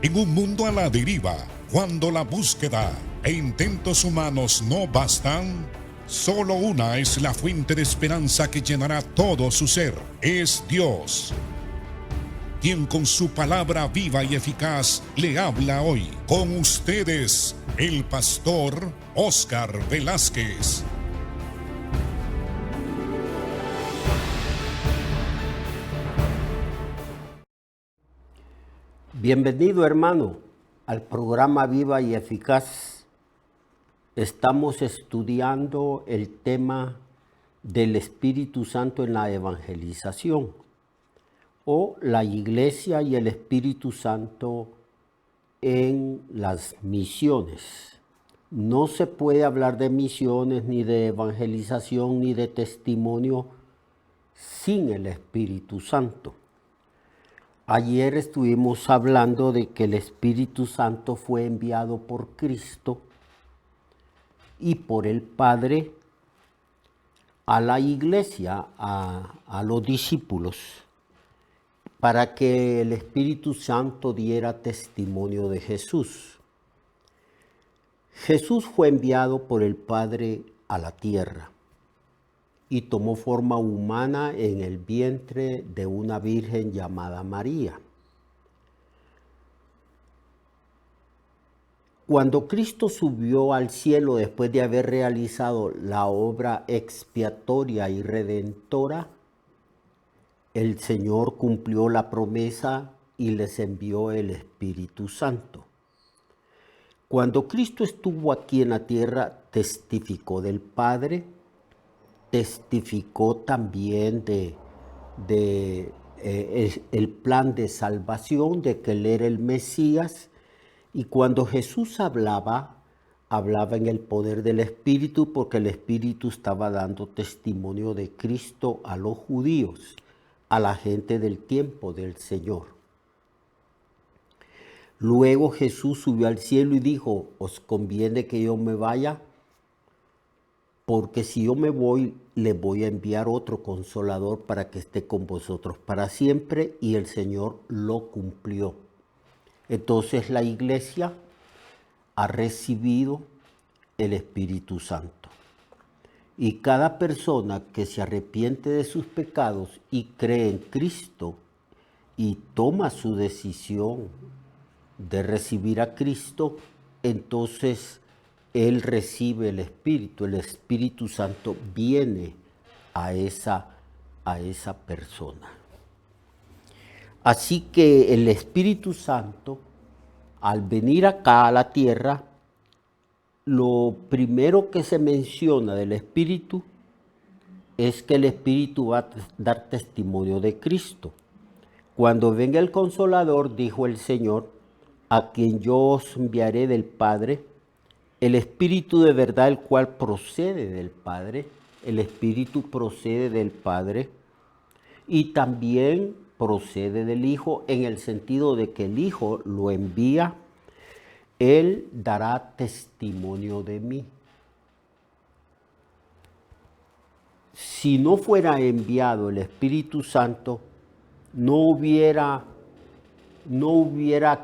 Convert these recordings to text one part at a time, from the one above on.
En un mundo a la deriva, cuando la búsqueda e intentos humanos no bastan, solo una es la fuente de esperanza que llenará todo su ser. Es Dios, quien con su palabra viva y eficaz le habla hoy. Con ustedes, el pastor Óscar Velázquez. Bienvenido, hermano, al programa Viva y Eficaz. Estamos estudiando el tema del Espíritu Santo en la evangelización, o la Iglesia y el Espíritu Santo en las misiones. No se puede hablar de misiones, ni de evangelización, ni de testimonio sin el Espíritu Santo. Ayer estuvimos hablando de que el Espíritu Santo fue enviado por Cristo y por el Padre a la iglesia, a los discípulos, para que el Espíritu Santo diera testimonio de Jesús. Jesús fue enviado por el Padre a la tierra y tomó forma humana en el vientre de una virgen llamada María. Cuando Cristo subió al cielo después de haber realizado la obra expiatoria y redentora, el Señor cumplió la promesa y les envió el Espíritu Santo. Cuando Cristo estuvo aquí en la tierra, testificó del Padre, testificó también el plan de salvación, de que Él era el Mesías. Y cuando Jesús hablaba en el poder del Espíritu, porque el Espíritu estaba dando testimonio de Cristo a los judíos, a la gente del tiempo del Señor. Luego Jesús subió al cielo y dijo: os conviene que yo me vaya, porque si yo me voy, le voy a enviar otro consolador para que esté con vosotros para siempre. Y el Señor lo cumplió. Entonces la iglesia ha recibido el Espíritu Santo. Y cada persona que se arrepiente de sus pecados y cree en Cristo y toma su decisión de recibir a Cristo, entonces él recibe el Espíritu Santo viene a esa persona. Así que el Espíritu Santo, al venir acá a la tierra, lo primero que se menciona del Espíritu es que el Espíritu va a dar testimonio de Cristo. Cuando venga el Consolador, dijo el Señor, a quien yo os enviaré del Padre, el Espíritu de verdad, el cual procede del Padre, el Espíritu procede del Padre y también procede del Hijo, en el sentido de que el Hijo lo envía. Él dará testimonio de mí. Si no fuera enviado el Espíritu Santo, no hubiera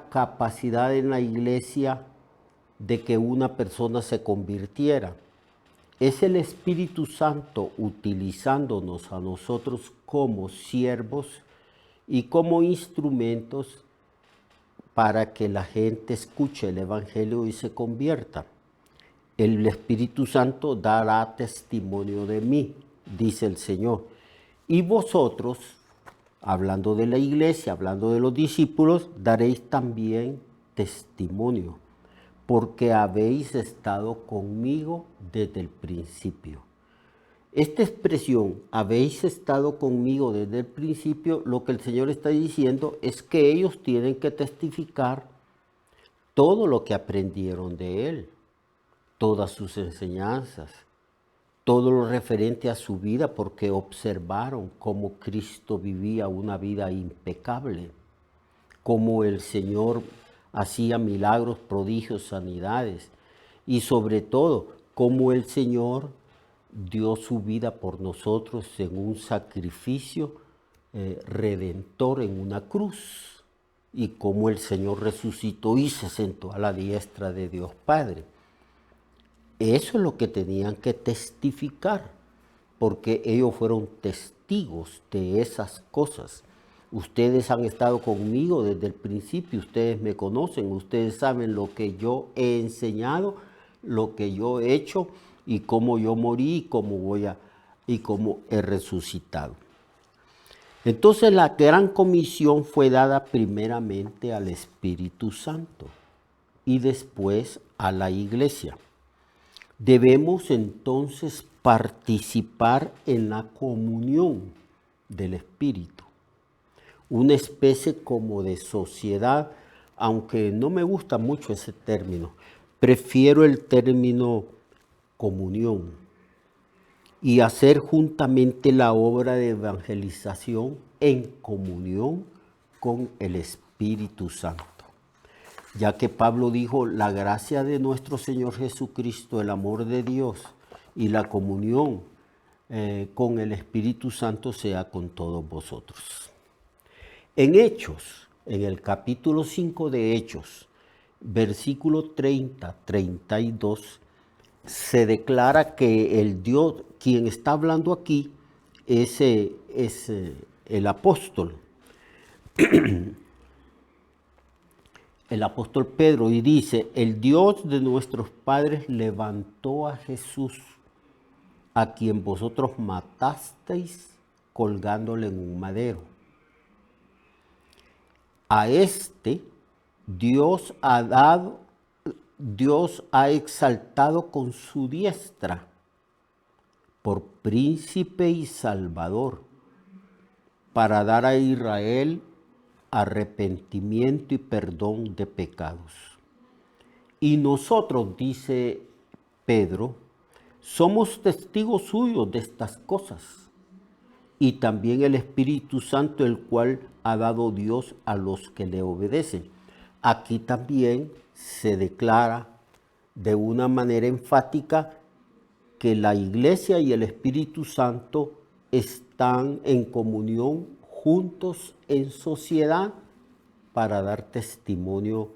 capacidad en la iglesia de que una persona se convirtiera. Es el Espíritu Santo utilizándonos a nosotros como siervos y como instrumentos para que la gente escuche el Evangelio y se convierta. El Espíritu Santo dará testimonio de mí, dice el Señor. Y vosotros, hablando de la iglesia, hablando de los discípulos, daréis también testimonio, porque habéis estado conmigo desde el principio. Esta expresión, habéis estado conmigo desde el principio, lo que el Señor está diciendo es que ellos tienen que testificar todo lo que aprendieron de Él, todas sus enseñanzas, todo lo referente a su vida, porque observaron cómo Cristo vivía una vida impecable, cómo el Señor hacía milagros, prodigios, sanidades, y sobre todo, cómo el Señor dio su vida por nosotros en un sacrificio redentor en una cruz. y cómo el Señor resucitó y se sentó a la diestra de Dios Padre. Eso es lo que tenían que testificar, porque ellos fueron testigos de esas cosas. Ustedes han estado conmigo desde el principio, ustedes me conocen, ustedes saben lo que yo he enseñado, lo que yo he hecho y cómo yo morí y cómo he resucitado. Entonces la gran comisión fue dada primeramente al Espíritu Santo y después a la iglesia. Debemos entonces participar en la comunión del Espíritu, una especie como de sociedad, aunque no me gusta mucho ese término, prefiero el término comunión, y hacer juntamente la obra de evangelización en comunión con el Espíritu Santo. Ya que Pablo dijo, la gracia de nuestro Señor Jesucristo, el amor de Dios y la comunión con el Espíritu Santo sea con todos vosotros. En Hechos, en el capítulo 5 de Hechos, versículo 30-32, se declara que el Dios, quien está hablando aquí, es el apóstol. El apóstol Pedro, y dice, el Dios de nuestros padres levantó a Jesús, a quien vosotros matasteis colgándole en un madero. A este Dios ha exaltado con su diestra por príncipe y salvador, para dar a Israel arrepentimiento y perdón de pecados. Y nosotros, dice Pedro, somos testigos suyos de estas cosas, y también el Espíritu Santo, el cual ha dado Dios a los que le obedecen. Aquí también se declara de una manera enfática que la Iglesia y el Espíritu Santo están en comunión juntos en sociedad para dar testimonio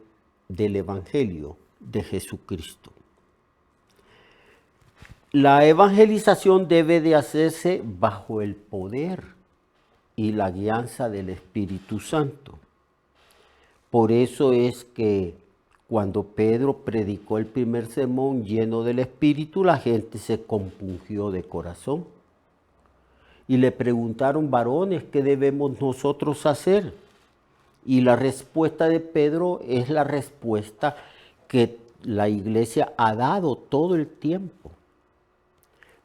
del Evangelio de Jesucristo. La evangelización debe de hacerse bajo el poder y la guianza del Espíritu Santo. Por eso es que cuando Pedro predicó el primer sermón lleno del Espíritu, la gente se compungió de corazón. Y le preguntaron, varones, ¿qué debemos nosotros hacer? Y la respuesta de Pedro es la respuesta que la iglesia ha dado todo el tiempo.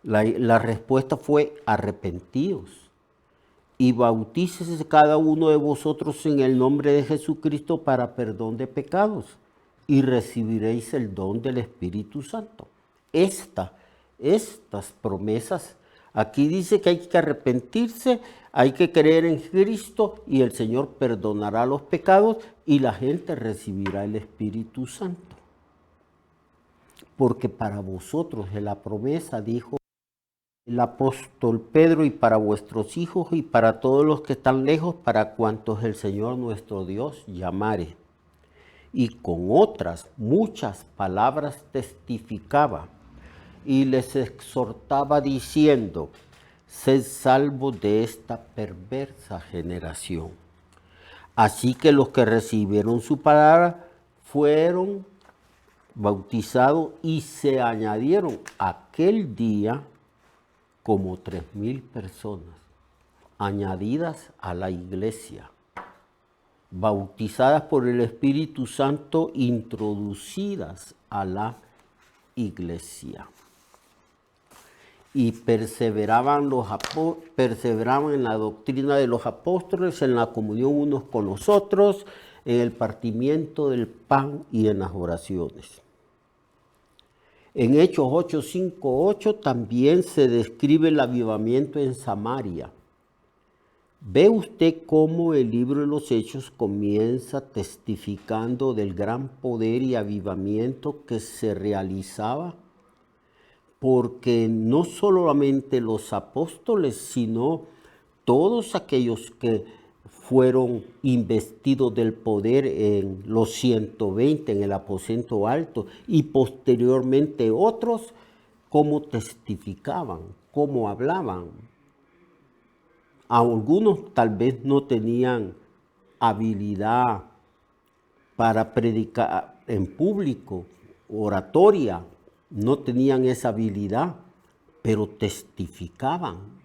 La respuesta fue arrepentidos y bautícese cada uno de vosotros en el nombre de Jesucristo para perdón de pecados y recibiréis el don del Espíritu Santo. Estas promesas, aquí dice que hay que arrepentirse, hay que creer en Cristo y el Señor perdonará los pecados y la gente recibirá el Espíritu Santo. Porque para vosotros es la promesa, dijo el apóstol Pedro, y para vuestros hijos y para todos los que están lejos, para cuantos el Señor nuestro Dios llamare. Y con otras muchas palabras testificaba y les exhortaba diciendo, sed salvos de esta perversa generación. Así que los que recibieron su palabra fueron bautizados y se añadieron aquel día como 3,000 personas añadidas a la iglesia, bautizadas por el Espíritu Santo, introducidas a la iglesia. Y perseveraban en la doctrina de los apóstoles, en la comunión unos con los otros, en el partimiento del pan y en las oraciones. En Hechos 8:5-8 también se describe el avivamiento en Samaria. Ve usted cómo el libro de los Hechos comienza testificando del gran poder y avivamiento que se realizaba, porque no solamente los apóstoles, sino todos aquellos que fueron investidos del poder en los 120 en el aposento alto y posteriormente otros, cómo testificaban, cómo hablaban. Algunos tal vez no tenían habilidad para predicar en público, oratoria, no tenían esa habilidad, pero testificaban.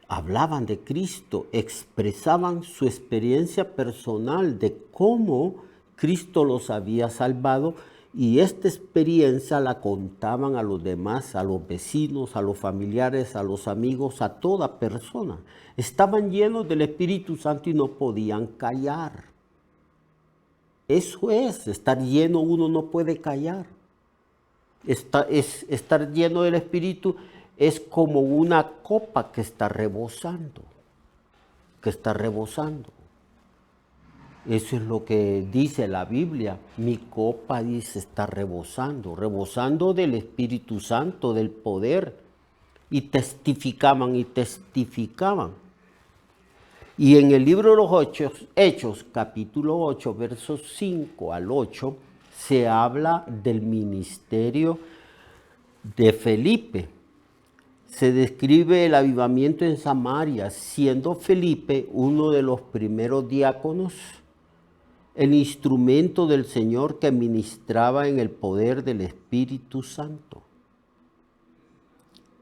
Hablaban de Cristo, expresaban su experiencia personal de cómo Cristo los había salvado y esta experiencia la contaban a los demás, a los vecinos, a los familiares, a los amigos, a toda persona. Estaban llenos del Espíritu Santo y no podían callar. Eso es, estar lleno, uno no puede callar. Estar lleno del Espíritu es como una copa que está rebosando, Eso es lo que dice la Biblia. Mi copa, dice, está rebosando del Espíritu Santo, del poder. Y testificaban. Y en el libro de los Hechos, capítulo 8, versos 5 al 8, se habla del ministerio de Felipe. Se describe el avivamiento en Samaria, siendo Felipe uno de los primeros diáconos, el instrumento del Señor que ministraba en el poder del Espíritu Santo.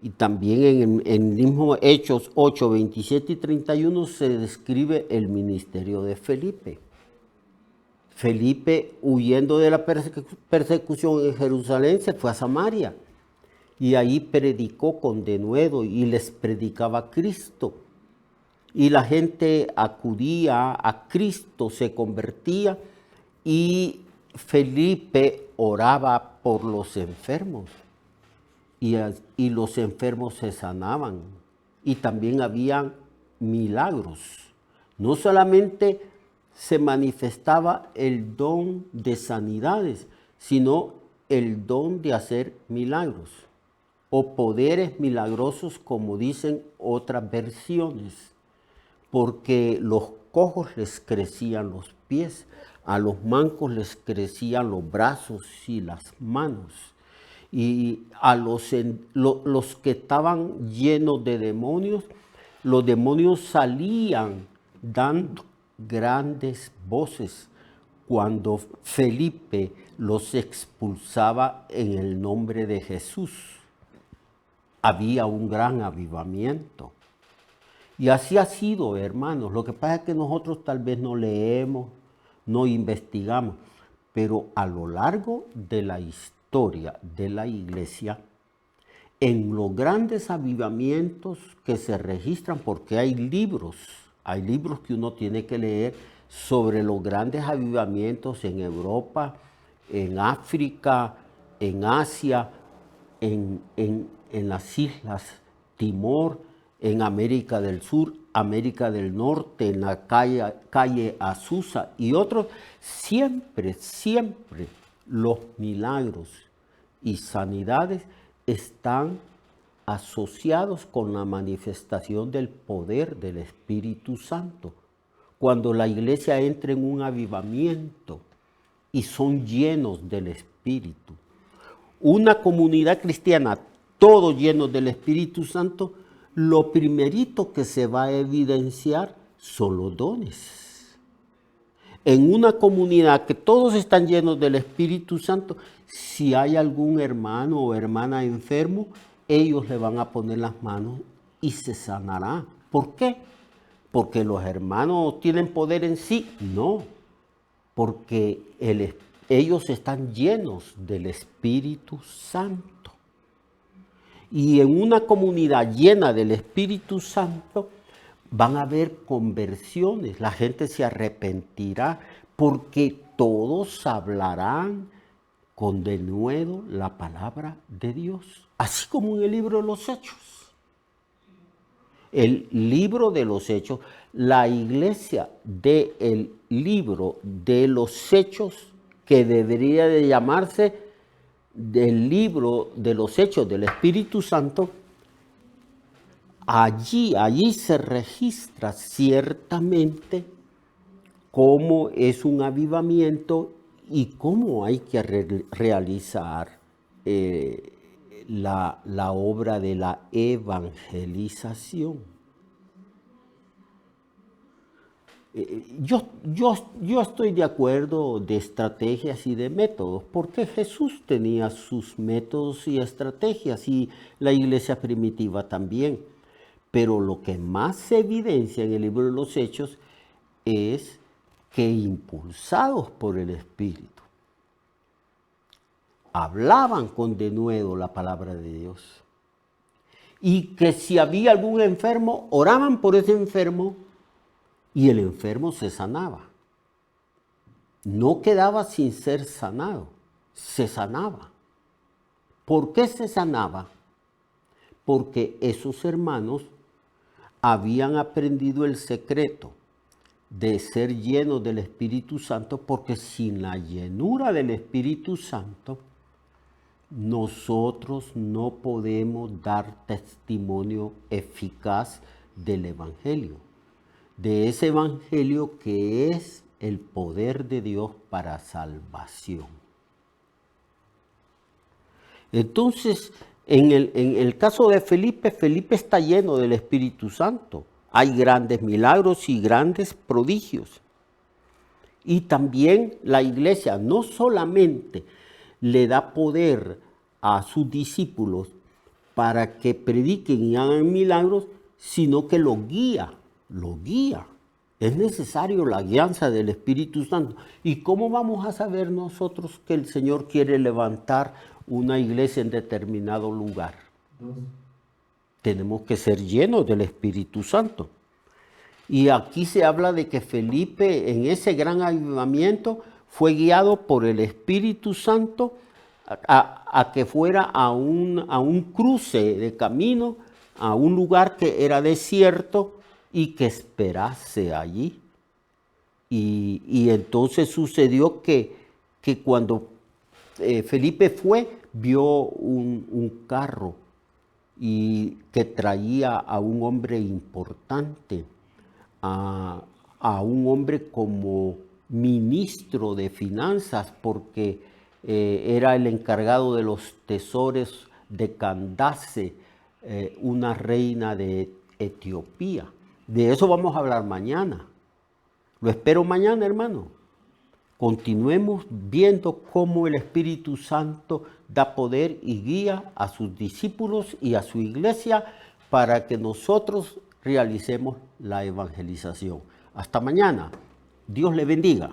Y también en el mismo Hechos 8, 27 y 31 se describe el ministerio de Felipe. Felipe, huyendo de la persecución en Jerusalén, se fue a Samaria. Y ahí predicó con denuedo y les predicaba a Cristo. Y la gente acudía a Cristo, se convertía y Felipe oraba por los enfermos. Y los enfermos se sanaban. Y también había milagros. No solamente se manifestaba el don de sanidades, sino el don de hacer milagros. O poderes milagrosos, como dicen otras versiones, porque los cojos les crecían los pies, a los mancos les crecían los brazos y las manos, y a los que estaban llenos de demonios, los demonios salían dando grandes voces cuando Felipe los expulsaba en el nombre de Jesús. Había un gran avivamiento. Y así ha sido, hermanos. Lo que pasa es que nosotros tal vez no leemos, no investigamos, pero a lo largo de la historia de la iglesia, en los grandes avivamientos que se registran, porque hay libros que uno tiene que leer sobre los grandes avivamientos en Europa, en África, en Asia, en las islas Timor, en América del Sur, América del Norte, en la calle Azusa y otros, siempre los milagros y sanidades están asociados con la manifestación del poder del Espíritu Santo. Cuando la iglesia entra en un avivamiento y son llenos del Espíritu. Una comunidad cristiana, todos llenos del Espíritu Santo, lo primerito que se va a evidenciar son los dones. En una comunidad que todos están llenos del Espíritu Santo, si hay algún hermano o hermana enfermo, ellos le van a poner las manos y se sanará. ¿Por qué? ¿Porque los hermanos tienen poder en sí? No, porque ellos están llenos del Espíritu Santo. Y en una comunidad llena del Espíritu Santo van a haber conversiones, la gente se arrepentirá porque todos hablarán con denuedo la palabra de Dios, así como en el libro de los Hechos. El libro de los Hechos, la iglesia del libro de los Hechos, que debería de llamarse del libro de los Hechos del Espíritu Santo, allí se registra ciertamente cómo es un avivamiento y cómo hay que realizar la obra de la evangelización. Yo estoy de acuerdo de estrategias y de métodos, porque Jesús tenía sus métodos y estrategias y la iglesia primitiva también. Pero lo que más se evidencia en el libro de los Hechos es que impulsados por el Espíritu, hablaban con denuedo la palabra de Dios. Y que si había algún enfermo, oraban por ese enfermo y el enfermo se sanaba. No quedaba sin ser sanado, se sanaba. ¿Por qué se sanaba? Porque esos hermanos habían aprendido el secreto de ser llenos del Espíritu Santo, porque sin la llenura del Espíritu Santo, nosotros no podemos dar testimonio eficaz del Evangelio, de ese Evangelio que es el poder de Dios para salvación. Entonces, en el caso de Felipe, Felipe está lleno del Espíritu Santo. Hay grandes milagros y grandes prodigios. Y también la iglesia no solamente le da poder a sus discípulos para que prediquen y hagan milagros, sino que lo guía. Es necesario la guianza del Espíritu Santo. ¿Y cómo vamos a saber nosotros que el Señor quiere levantar una iglesia en determinado lugar? Tenemos que ser llenos del Espíritu Santo. Y aquí se habla de que Felipe, en ese gran avivamiento, fue guiado por el Espíritu Santo a que fuera a un cruce de camino, a un lugar que era desierto y que esperase allí. Y entonces sucedió que cuando Felipe fue, vio un carro y que traía a un hombre importante, a un hombre como ministro de finanzas, porque era el encargado de los tesoros de Candace, una reina de Etiopía. De eso vamos a hablar mañana. Lo espero mañana, hermano. Continuemos viendo cómo el Espíritu Santo da poder y guía a sus discípulos y a su iglesia para que nosotros realicemos la evangelización. Hasta mañana. Dios le bendiga.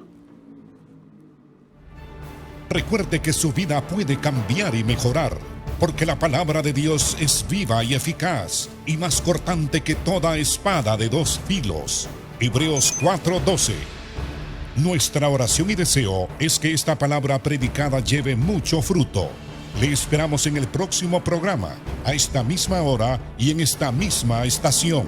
Recuerde que su vida puede cambiar y mejorar, porque la palabra de Dios es viva y eficaz, y más cortante que toda espada de dos filos. Hebreos 4:12. Nuestra oración y deseo es que esta palabra predicada lleve mucho fruto. Le esperamos en el próximo programa, a esta misma hora y en esta misma estación.